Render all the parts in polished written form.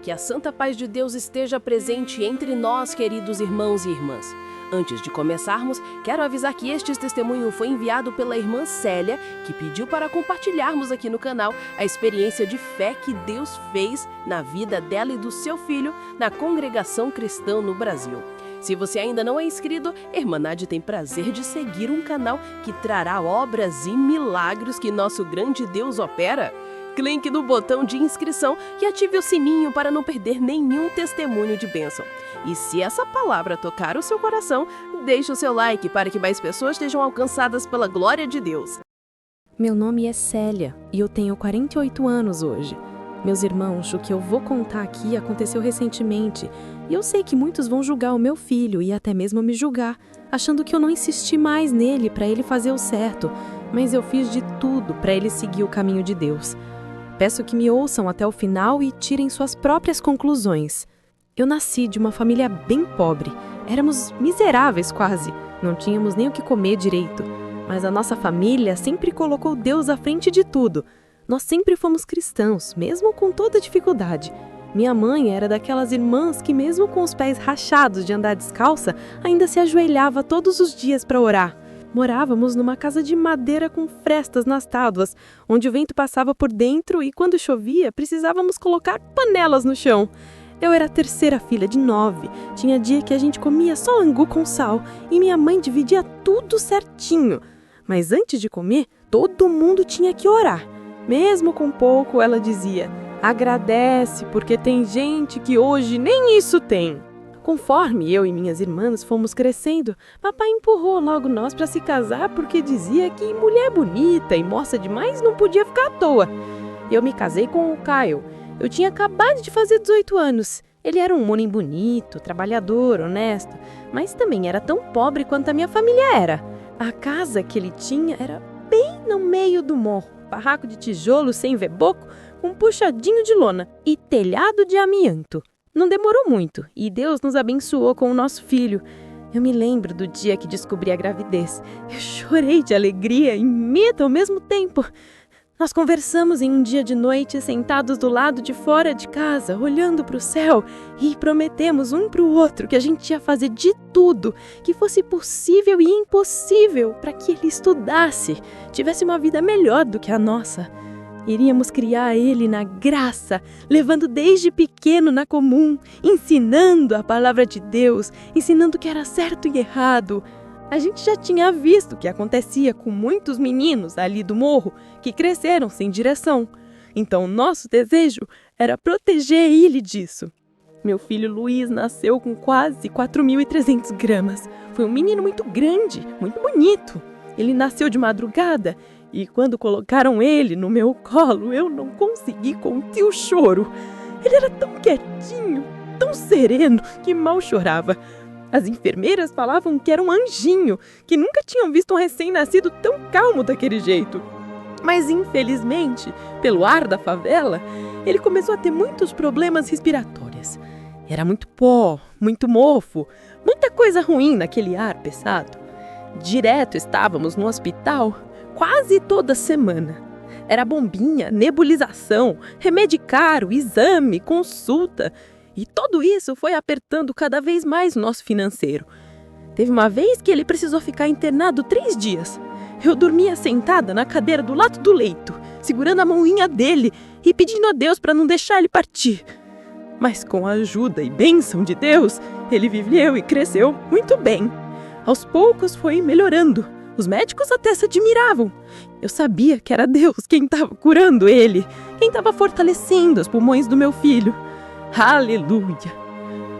Que a santa paz de Deus esteja presente entre nós, queridos irmãos e irmãs. Antes de começarmos, quero avisar que este testemunho foi enviado pela irmã Célia, que pediu para compartilharmos aqui no canal a experiência de fé que Deus fez na vida dela e do seu filho na congregação cristã no Brasil. Se você ainda não é inscrito, Irmanade tem prazer de seguir um canal que trará obras e milagres que nosso grande Deus opera. Clique no botão de inscrição e ative o sininho para não perder nenhum testemunho de bênção. E se essa palavra tocar o seu coração, deixe o seu like para que mais pessoas sejam alcançadas pela glória de Deus. Meu nome é Célia e eu tenho 48 anos hoje. Meus irmãos, o que eu vou contar aqui aconteceu recentemente e eu sei que muitos vão julgar o meu filho e até mesmo me julgar, achando que eu não insisti mais nele para ele fazer o certo, mas eu fiz de tudo para ele seguir o caminho de Deus. Peço que me ouçam até o final e tirem suas próprias conclusões. Eu nasci de uma família bem pobre. Éramos miseráveis quase. Não tínhamos nem o que comer direito. Mas a nossa família sempre colocou Deus à frente de tudo. Nós sempre fomos cristãos, mesmo com toda dificuldade. Minha mãe era daquelas irmãs que, mesmo com os pés rachados de andar descalça, ainda se ajoelhava todos os dias para orar. Morávamos numa casa de madeira com frestas nas tábuas, onde o vento passava por dentro e, quando chovia, precisávamos colocar panelas no chão. Eu era a terceira filha de 9. Tinha dia que a gente comia só angu com sal e minha mãe dividia tudo certinho. Mas antes de comer, todo mundo tinha que orar. Mesmo com pouco, ela dizia: agradece, porque tem gente que hoje nem isso tem. Conforme eu e minhas irmãs fomos crescendo, papai empurrou logo nós para se casar porque dizia que mulher bonita e moça demais não podia ficar à toa. Eu me casei com o Caio. Eu tinha acabado de fazer 18 anos. Ele era um homem bonito, trabalhador, honesto, mas também era tão pobre quanto a minha família era. A casa que ele tinha era bem no meio do morro, barraco de tijolo sem reboco, com um puxadinho de lona e telhado de amianto. Não demorou muito e Deus nos abençoou com o nosso filho. Eu me lembro do dia que descobri a gravidez. Eu chorei de alegria e medo ao mesmo tempo. Nós conversamos em um dia de noite, sentados do lado de fora de casa, olhando para o céu, e prometemos um para o outro que a gente ia fazer de tudo que fosse possível e impossível para que ele estudasse, tivesse uma vida melhor do que a nossa. Iríamos criar ele na graça, levando desde pequeno na comum, ensinando a palavra de Deus, ensinando o que era certo e errado. A gente já tinha visto o que acontecia com muitos meninos ali do morro que cresceram sem direção. Então, nosso desejo era proteger ele disso. Meu filho Luiz nasceu com quase 4.300 gramas. Foi um menino muito grande, muito bonito. Ele nasceu de madrugada e quando colocaram ele no meu colo, eu não consegui conter o choro. Ele era tão quietinho, tão sereno, que mal chorava. As enfermeiras falavam que era um anjinho, que nunca tinham visto um recém-nascido tão calmo daquele jeito. Mas, infelizmente, pelo ar da favela, ele começou a ter muitos problemas respiratórios. Era muito pó, muito mofo, muita coisa ruim naquele ar pesado. Direto estávamos no hospital quase toda semana. Era bombinha, nebulização, remédio caro, exame, consulta. E tudo isso foi apertando cada vez mais o nosso financeiro. Teve uma vez que ele precisou ficar internado 3 dias. Eu dormia sentada na cadeira do lado do leito, segurando a mãoinha dele e pedindo a Deus para não deixar ele partir. Mas com a ajuda e bênção de Deus, ele viveu e cresceu muito bem. Aos poucos foi melhorando. Os médicos até se admiravam. Eu sabia que era Deus quem estava curando ele, quem estava fortalecendo os pulmões do meu filho. Aleluia!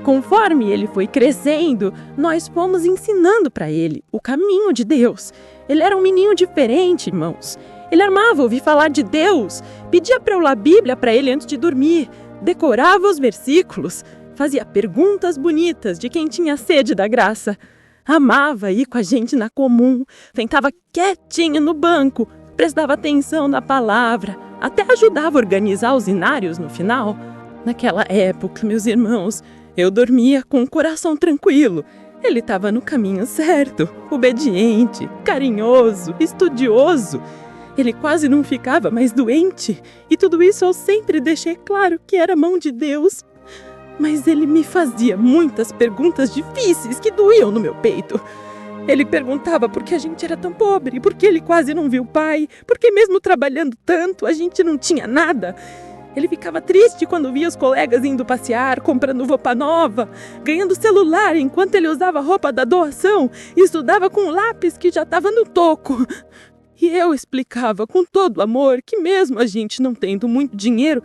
Conforme ele foi crescendo, nós fomos ensinando para ele o caminho de Deus. Ele era um menino diferente, irmãos. Ele amava ouvir falar de Deus, pedia para eu ler a Bíblia para ele antes de dormir, decorava os versículos, fazia perguntas bonitas de quem tinha sede da graça. Amava ir com a gente na comum, sentava quietinho no banco, prestava atenção na palavra, até ajudava a organizar os inários no final. Naquela época, meus irmãos, eu dormia com o coração tranquilo. Ele estava no caminho certo, obediente, carinhoso, estudioso. Ele quase não ficava mais doente. E tudo isso eu sempre deixei claro que era mão de Deus. Mas ele me fazia muitas perguntas difíceis que doíam no meu peito. Ele perguntava por que a gente era tão pobre, por que ele quase não viu o pai, por que mesmo trabalhando tanto a gente não tinha nada. Ele ficava triste quando via os colegas indo passear, comprando roupa nova, ganhando celular enquanto ele usava a roupa da doação e estudava com um lápis que já estava no toco. E eu explicava com todo amor que mesmo a gente não tendo muito dinheiro,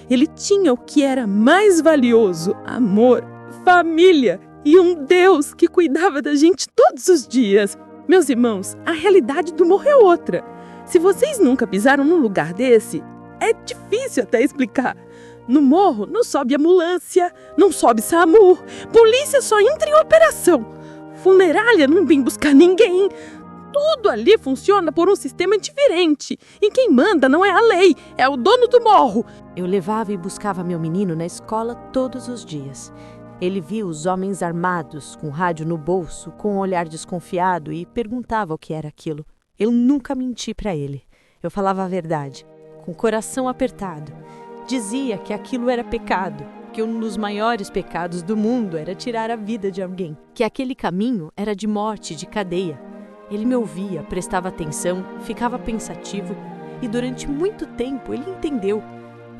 ele tinha o que era mais valioso: amor, família e um Deus que cuidava da gente todos os dias. Meus irmãos, a realidade do morro é outra. Se vocês nunca pisaram num lugar desse, é difícil até explicar. No morro não sobe ambulância, não sobe SAMU, polícia só entra em operação, funerária não vem buscar ninguém. Tudo ali funciona por um sistema diferente. E quem manda não é a lei, é o dono do morro. Eu levava e buscava meu menino na escola todos os dias. Ele via os homens armados, com rádio no bolso, com um olhar desconfiado e perguntava o que era aquilo. Eu nunca menti para ele. Eu falava a verdade, com o coração apertado. Dizia que aquilo era pecado, que um dos maiores pecados do mundo era tirar a vida de alguém, que aquele caminho era de morte, de cadeia. Ele me ouvia, prestava atenção, ficava pensativo e durante muito tempo ele entendeu.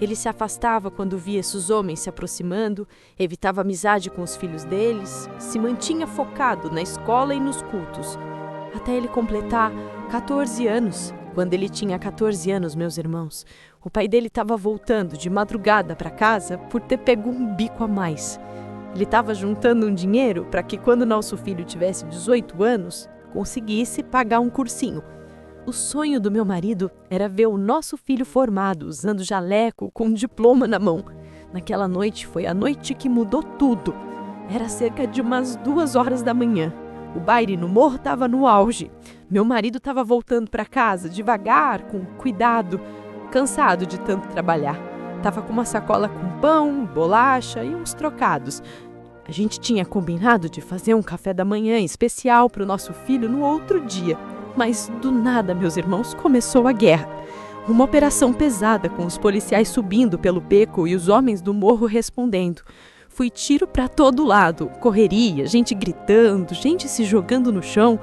Ele se afastava quando via esses homens se aproximando, evitava amizade com os filhos deles, se mantinha focado na escola e nos cultos, até ele completar 14 anos. Quando ele tinha 14 anos, meus irmãos, o pai dele estava voltando de madrugada para casa por ter pego um bico a mais. Ele estava juntando um dinheiro para que quando nosso filho tivesse 18 anos, conseguisse pagar um cursinho. O sonho do meu marido era ver o nosso filho formado, usando jaleco, com um diploma na mão. Naquela noite foi a noite que mudou tudo. Era cerca de umas 2 horas da manhã. O baile no morro estava no auge. Meu marido estava voltando para casa, devagar, com cuidado, cansado de tanto trabalhar. Estava com uma sacola com pão, bolacha e uns trocados. A gente tinha combinado de fazer um café da manhã especial para o nosso filho no outro dia. Mas do nada, meus irmãos, começou a guerra. Uma operação pesada com os policiais subindo pelo beco e os homens do morro respondendo. Fui tiro para todo lado, correria, gente gritando, gente se jogando no chão.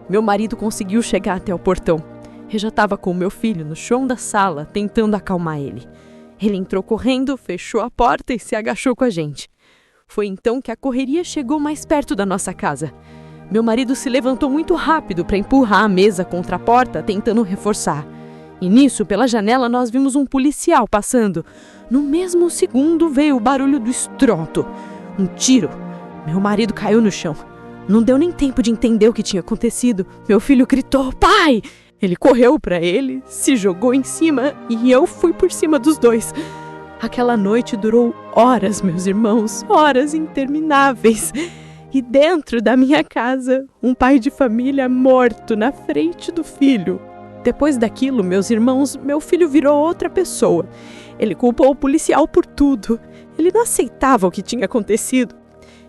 Meu marido conseguiu chegar até o portão. Eu já estava com o meu filho no chão da sala, tentando acalmar ele. Ele entrou correndo, fechou a porta e se agachou com a gente. Foi então que a correria chegou mais perto da nossa casa. Meu marido se levantou muito rápido para empurrar a mesa contra a porta, tentando reforçar. E nisso, pela janela, nós vimos um policial passando. No mesmo segundo veio o barulho do estrondo. Um tiro. Meu marido caiu no chão. Não deu nem tempo de entender o que tinha acontecido. Meu filho gritou: "Pai!" Ele correu para ele, se jogou em cima e eu fui por cima dos dois. Aquela noite durou horas, meus irmãos, horas intermináveis. E dentro da minha casa, um pai de família morto na frente do filho. Depois daquilo, meus irmãos, meu filho virou outra pessoa. Ele culpou o policial por tudo. Ele não aceitava o que tinha acontecido.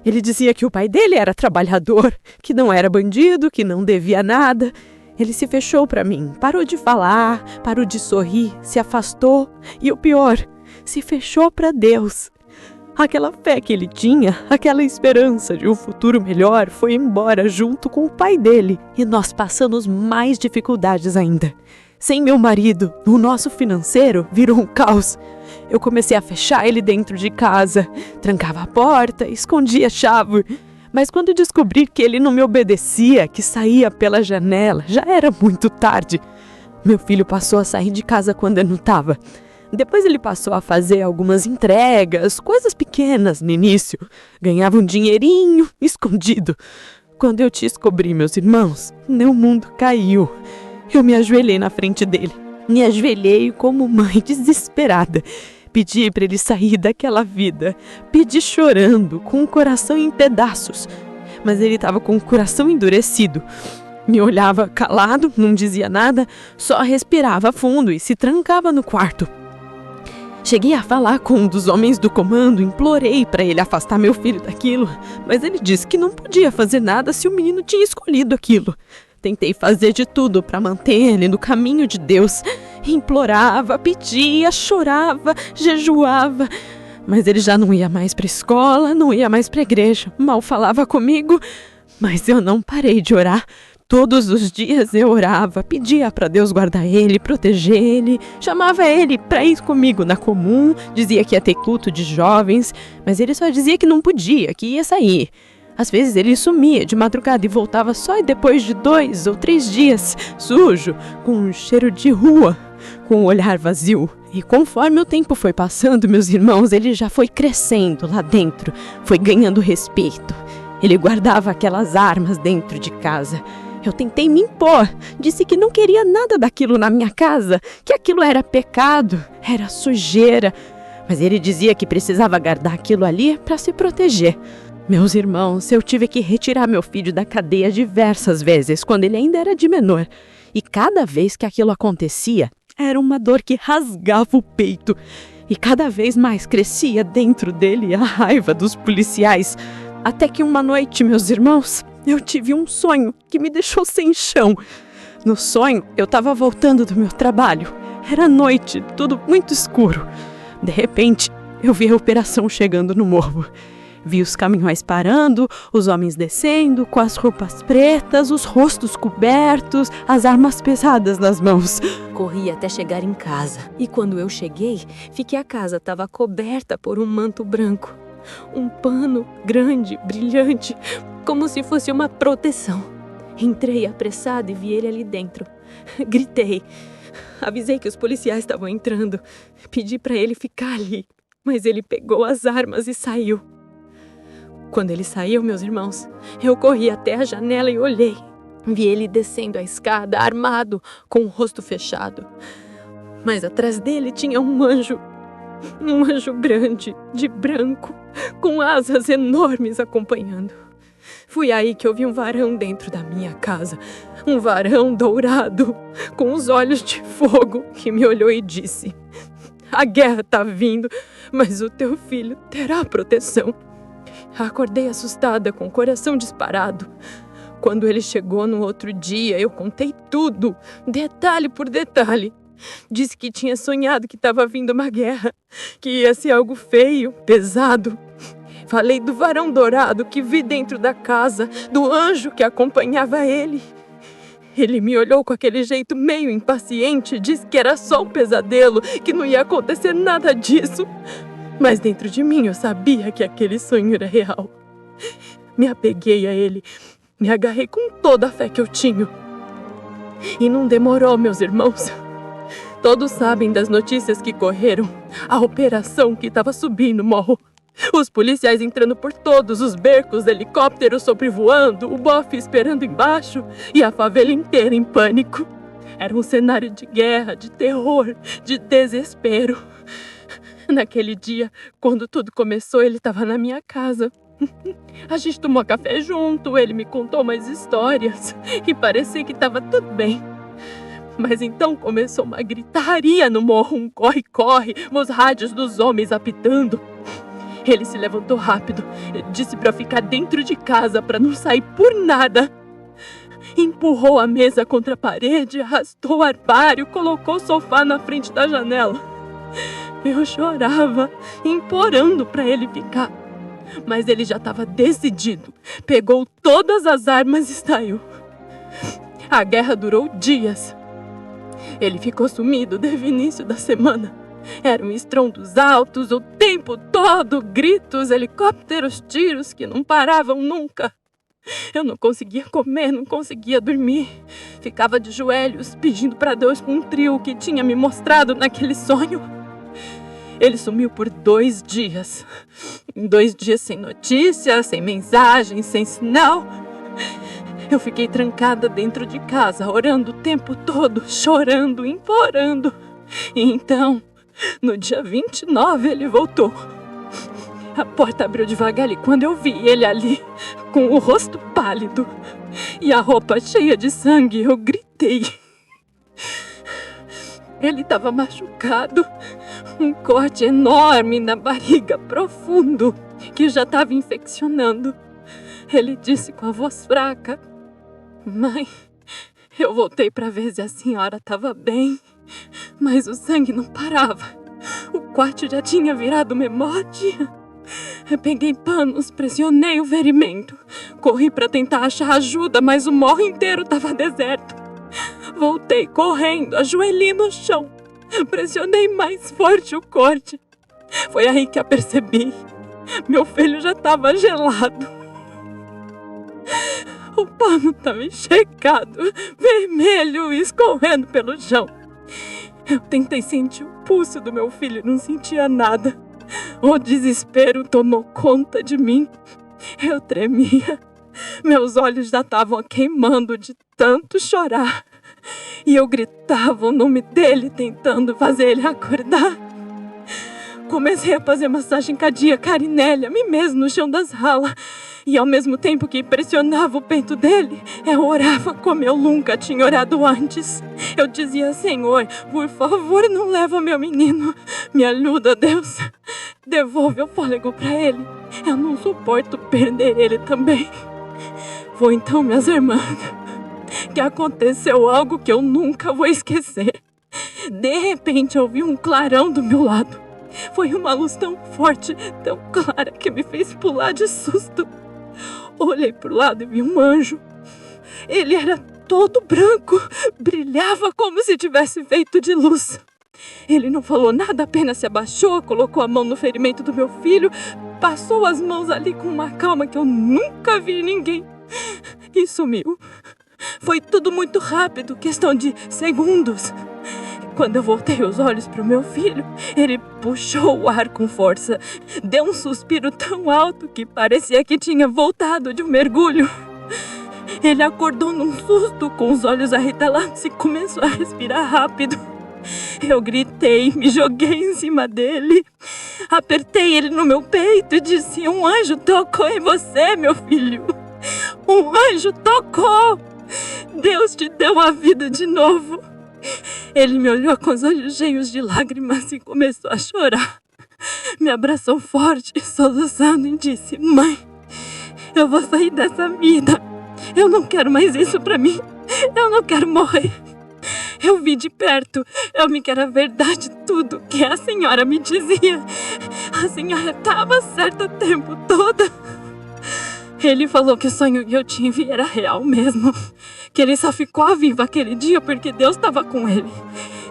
Ele dizia que o pai dele era trabalhador, que não era bandido, que não devia nada. Ele se fechou para mim, parou de falar, parou de sorrir, se afastou e o pior, se fechou para Deus. Aquela fé que ele tinha, aquela esperança de um futuro melhor foi embora junto com o pai dele e nós passamos mais dificuldades ainda. Sem meu marido, o nosso financeiro virou um caos. Eu comecei a fechar ele dentro de casa, trancava a porta, escondia a chave. Mas quando descobri que ele não me obedecia, que saía pela janela, já era muito tarde. Meu filho passou a sair de casa quando eu não estava. Depois ele passou a fazer algumas entregas, coisas pequenas no início. Ganhava um dinheirinho escondido. Quando eu te descobri, meus irmãos, meu mundo caiu. Eu me ajoelhei na frente dele. Me ajoelhei como mãe desesperada. Pedi para ele sair daquela vida. Pedi chorando, com o coração em pedaços. Mas ele estava com o coração endurecido. Me olhava calado, não dizia nada, só respirava fundo e se trancava no quarto. Cheguei a falar com um dos homens do comando, implorei para ele afastar meu filho daquilo, mas ele disse que não podia fazer nada se o menino tinha escolhido aquilo. Tentei fazer de tudo para manter ele no caminho de Deus. Implorava, pedia, chorava, jejuava, mas ele já não ia mais para a escola, não ia mais para a igreja, mal falava comigo, mas eu não parei de orar. Todos os dias eu orava, pedia para Deus guardar ele, proteger ele, chamava ele para ir comigo na comum, dizia que ia ter culto de jovens, mas ele só dizia que não podia, que ia sair. Às vezes ele sumia de madrugada e voltava só depois de 2 ou 3 dias, sujo, com um cheiro de rua, com um olhar vazio. E conforme o tempo foi passando, meus irmãos, ele já foi crescendo lá dentro, foi ganhando respeito. Ele guardava aquelas armas dentro de casa. Eu tentei me impor, disse que não queria nada daquilo na minha casa, que aquilo era pecado, era sujeira. Mas ele dizia que precisava guardar aquilo ali para se proteger. Meus irmãos, eu tive que retirar meu filho da cadeia diversas vezes, quando ele ainda era de menor. E cada vez que aquilo acontecia, era uma dor que rasgava o peito. E cada vez mais crescia dentro dele a raiva dos policiais. Até que uma noite, meus irmãos, eu tive um sonho que me deixou sem chão. No sonho, eu estava voltando do meu trabalho. Era noite, tudo muito escuro. De repente, eu vi a operação chegando no morro. Vi os caminhões parando, os homens descendo, com as roupas pretas, os rostos cobertos, as armas pesadas nas mãos. Corri até chegar em casa. E quando eu cheguei, vi que a casa estava coberta por um manto branco. Um pano grande, brilhante, como se fosse uma proteção. Entrei apressada e vi ele ali dentro. Gritei. Avisei que os policiais estavam entrando. Pedi para ele ficar ali, mas ele pegou as armas e saiu. Quando ele saiu, meus irmãos, eu corri até a janela e olhei. Vi ele descendo a escada, armado, com o rosto fechado. Mas atrás dele tinha um anjo grande, de branco, com asas enormes acompanhando. Fui aí que eu vi um varão dentro da minha casa, um varão dourado, com os olhos de fogo, que me olhou e disse: "A guerra está vindo, mas o teu filho terá proteção." Acordei assustada, com o coração disparado. Quando ele chegou no outro dia, eu contei tudo, detalhe por detalhe. Disse que tinha sonhado que estava vindo uma guerra, que ia ser algo feio, pesado. Falei do varão dourado que vi dentro da casa, do anjo que acompanhava ele. Ele me olhou com aquele jeito meio impaciente, disse que era só um pesadelo, que não ia acontecer nada disso. Mas dentro de mim eu sabia que aquele sonho era real. Me apeguei a ele, me agarrei com toda a fé que eu tinha. E não demorou, meus irmãos. Todos sabem das notícias que correram, a operação que estava subindo o morro. Os policiais entrando por todos os becos, helicópteros sobrevoando, o bofe esperando embaixo e a favela inteira em pânico. Era um cenário de guerra, de terror, de desespero. Naquele dia, quando tudo começou, ele estava na minha casa. A gente tomou café junto, ele me contou mais histórias e parecia que estava tudo bem. Mas então começou uma gritaria no morro, um corre-corre, os rádios dos homens apitando. Ele se levantou rápido, disse para ficar dentro de casa, para não sair por nada. Empurrou a mesa contra a parede, arrastou o armário, colocou o sofá na frente da janela. Eu chorava, implorando para ele ficar. Mas ele já estava decidido. Pegou todas as armas e saiu. A guerra durou dias. Ele ficou sumido desde o início da semana. Eram estrondos altos o tempo todo, gritos, helicópteros, tiros que não paravam nunca. Eu não conseguia comer, não conseguia dormir. Ficava de joelhos, pedindo para Deus com um trio que tinha me mostrado naquele sonho. Ele sumiu por 2 dias. 2 dias sem notícia, sem mensagem, sem sinal. Eu fiquei trancada dentro de casa, orando o tempo todo, chorando, implorando. E então, no dia 29, ele voltou. A porta abriu devagar e quando eu vi ele ali, com o rosto pálido e a roupa cheia de sangue, eu gritei. Ele estava machucado, um corte enorme na barriga, profundo, que já estava infeccionando. Ele disse com a voz fraca: "Mãe, eu voltei para ver se a senhora estava bem, mas o sangue não parava. O quarto já tinha virado uma emote. Eu peguei panos, pressionei o ferimento. Corri para tentar achar ajuda, mas o morro inteiro estava deserto. Voltei correndo, ajoelhei no chão. Pressionei mais forte o corte. Foi aí que apercebi. Meu filho já estava gelado. O pano estava encharcado, vermelho e escorrendo pelo chão. Eu tentei sentir o pulso do meu filho e não sentia nada. O desespero tomou conta de mim. Eu tremia. Meus olhos já estavam queimando de tanto chorar. E eu gritava o nome dele, tentando fazer ele acordar. Comecei a fazer massagem cardíaca nele, a mim mesmo, no chão da sala. E ao mesmo tempo que pressionava o peito dele, eu orava como eu nunca tinha orado antes. Eu dizia: Senhor, por favor, não leva meu menino. Me ajuda, Deus. Devolve o fôlego para ele. Eu não suporto perder ele também. Foi então, minhas irmãs, que aconteceu algo que eu nunca vou esquecer. De repente, eu vi um clarão do meu lado. Foi uma luz tão forte, tão clara, que me fez pular de susto. Olhei pro lado e vi um anjo. Ele era todo branco, brilhava como se tivesse feito de luz. Ele não falou nada, apenas se abaixou, colocou a mão no ferimento do meu filho, passou as mãos ali com uma calma que eu nunca vi em ninguém e sumiu. Foi tudo muito rápido, questão de segundos. Quando eu voltei os olhos para o meu filho, ele puxou o ar com força. Deu um suspiro tão alto que parecia que tinha voltado de um mergulho. Ele acordou num susto, com os olhos arregalados, e começou a respirar rápido. Eu gritei, me joguei em cima dele. Apertei ele no meu peito e disse: um anjo tocou em você, meu filho. Um anjo tocou. Deus te deu a vida de novo. Ele me olhou com os olhos cheios de lágrimas e começou a chorar. Me abraçou forte, soluçando, e disse: mãe, eu vou sair dessa vida. Eu não quero mais isso pra mim. Eu não quero morrer. Eu vi de perto. Eu vi que era verdade tudo que a senhora me dizia. A senhora estava certa o tempo todo. Ele falou que o sonho que eu tive era real mesmo. Que ele só ficou vivo aquele dia porque Deus estava com ele.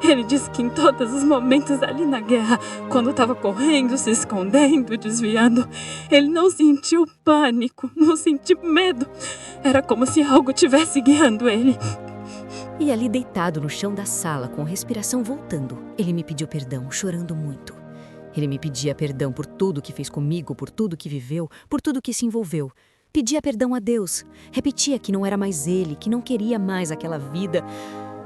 Ele disse que em todos os momentos ali na guerra, quando estava correndo, se escondendo, desviando, ele não sentiu pânico, não sentiu medo. Era como se algo tivesse guiando ele. E ali deitado no chão da sala, com respiração voltando, ele me pediu perdão, chorando muito. Ele me pedia perdão por tudo que fez comigo, por tudo que viveu, por tudo que se envolveu. Pedia perdão a Deus, repetia que não era mais ele, que não queria mais aquela vida.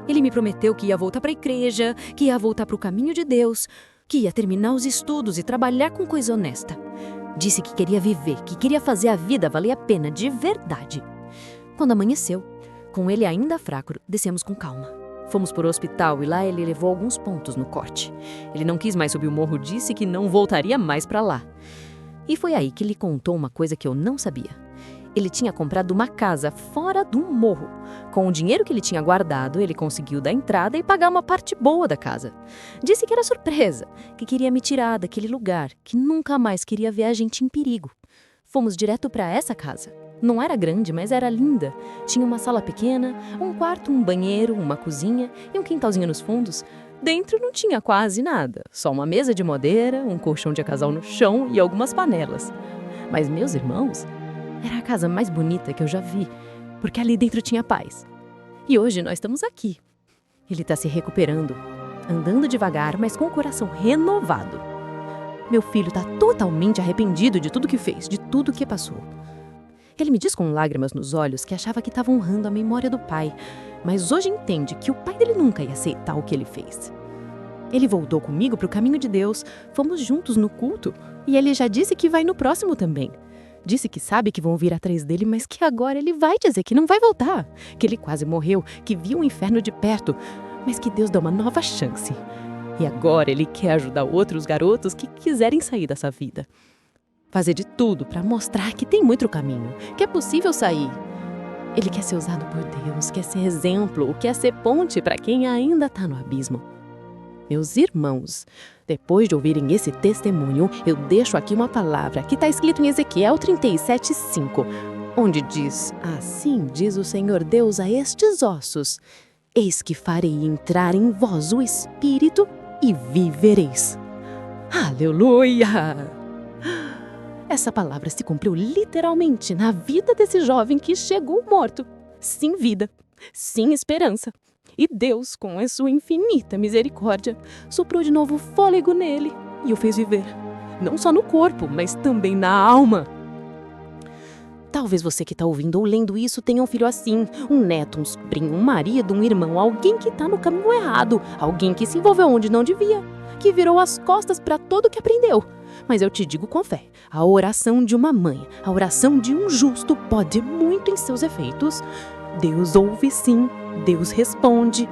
Ele me prometeu que ia voltar para a igreja, que ia voltar para o caminho de Deus, que ia terminar os estudos e trabalhar com coisa honesta. Disse que queria viver, que queria fazer a vida valer a pena de verdade. Quando amanheceu, com ele ainda fraco, descemos com calma. Fomos para o hospital e lá ele levou alguns pontos no corte. Ele não quis mais subir o morro, disse que não voltaria mais para lá. E foi aí que ele contou uma coisa que eu não sabia. Ele tinha comprado uma casa fora do morro. Com o dinheiro que ele tinha guardado, ele conseguiu dar entrada e pagar uma parte boa da casa. Disse que era surpresa, que queria me tirar daquele lugar, que nunca mais queria ver a gente em perigo. Fomos direto para essa casa. Não era grande, mas era linda. Tinha uma sala pequena, um quarto, um banheiro, uma cozinha e um quintalzinho nos fundos. Dentro não tinha quase nada, só uma mesa de madeira, um colchão de casal no chão e algumas panelas. Mas meus irmãos, era a casa mais bonita que eu já vi, porque ali dentro tinha paz. E hoje nós estamos aqui. Ele está se recuperando, andando devagar, mas com o coração renovado. Meu filho está totalmente arrependido de tudo que fez, de tudo que passou. Ele me diz com lágrimas nos olhos que achava que estava honrando a memória do pai, mas hoje entende que o pai dele nunca ia aceitar o que ele fez. Ele voltou comigo para o caminho de Deus, fomos juntos no culto, e ele já disse que vai no próximo também. Disse que sabe que vão vir atrás dele, mas que agora ele vai dizer que não vai voltar, que ele quase morreu, que viu o inferno de perto, mas que Deus dá uma nova chance. E agora ele quer ajudar outros garotos que quiserem sair dessa vida. Fazer de tudo para mostrar que tem muito caminho, que é possível sair. Ele quer ser usado por Deus, quer ser exemplo, quer ser ponte para quem ainda está no abismo. Meus irmãos, depois de ouvirem esse testemunho, eu deixo aqui uma palavra que está escrito em Ezequiel 37:5, onde diz: assim diz o Senhor Deus a estes ossos: eis que farei entrar em vós o Espírito e vivereis. Aleluia! Essa palavra se cumpriu literalmente na vida desse jovem que chegou morto, sem vida, sem esperança. E Deus, com a sua infinita misericórdia, soprou de novo fôlego nele e o fez viver, não só no corpo, mas também na alma. Talvez você que está ouvindo ou lendo isso tenha um filho assim, um neto, um sobrinho, um marido, um irmão, alguém que está no caminho errado, alguém que se envolveu onde não devia, que virou as costas para tudo que aprendeu. Mas eu te digo com fé, a oração de uma mãe, a oração de um justo pode muito em seus efeitos. Deus ouve sim, Deus responde.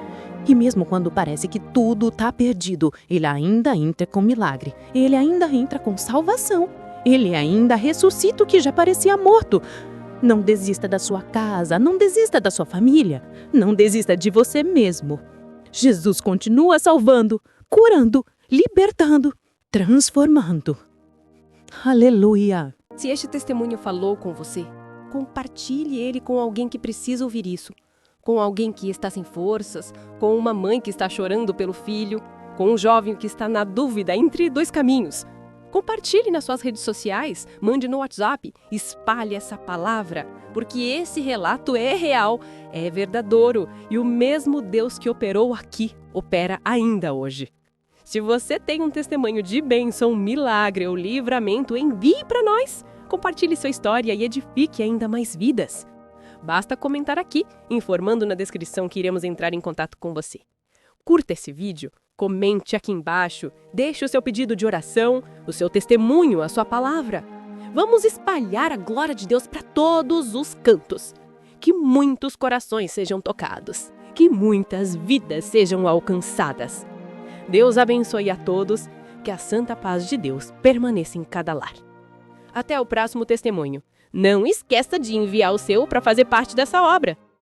E mesmo quando parece que tudo está perdido, Ele ainda entra com milagre, Ele ainda entra com salvação. Ele ainda ressuscita o que já parecia morto. Não desista da sua casa, não desista da sua família, não desista de você mesmo. Jesus continua salvando, curando, libertando, transformando. Aleluia! Se este testemunho falou com você, compartilhe ele com alguém que precisa ouvir isso. Com alguém que está sem forças, com uma mãe que está chorando pelo filho, com um jovem que está na dúvida entre dois caminhos. Compartilhe nas suas redes sociais, mande no WhatsApp, espalhe essa palavra, porque esse relato é real, é verdadeiro e o mesmo Deus que operou aqui, opera ainda hoje. Se você tem um testemunho de bênção, milagre ou livramento, envie para nós. Compartilhe sua história e edifique ainda mais vidas. Basta comentar aqui, informando na descrição que iremos entrar em contato com você. Curta esse vídeo, comente aqui embaixo, deixe o seu pedido de oração, o seu testemunho, a sua palavra. Vamos espalhar a glória de Deus para todos os cantos. Que muitos corações sejam tocados, que muitas vidas sejam alcançadas. Deus abençoe a todos, que a santa paz de Deus permaneça em cada lar. Até o próximo testemunho. Não esqueça de enviar o seu para fazer parte dessa obra.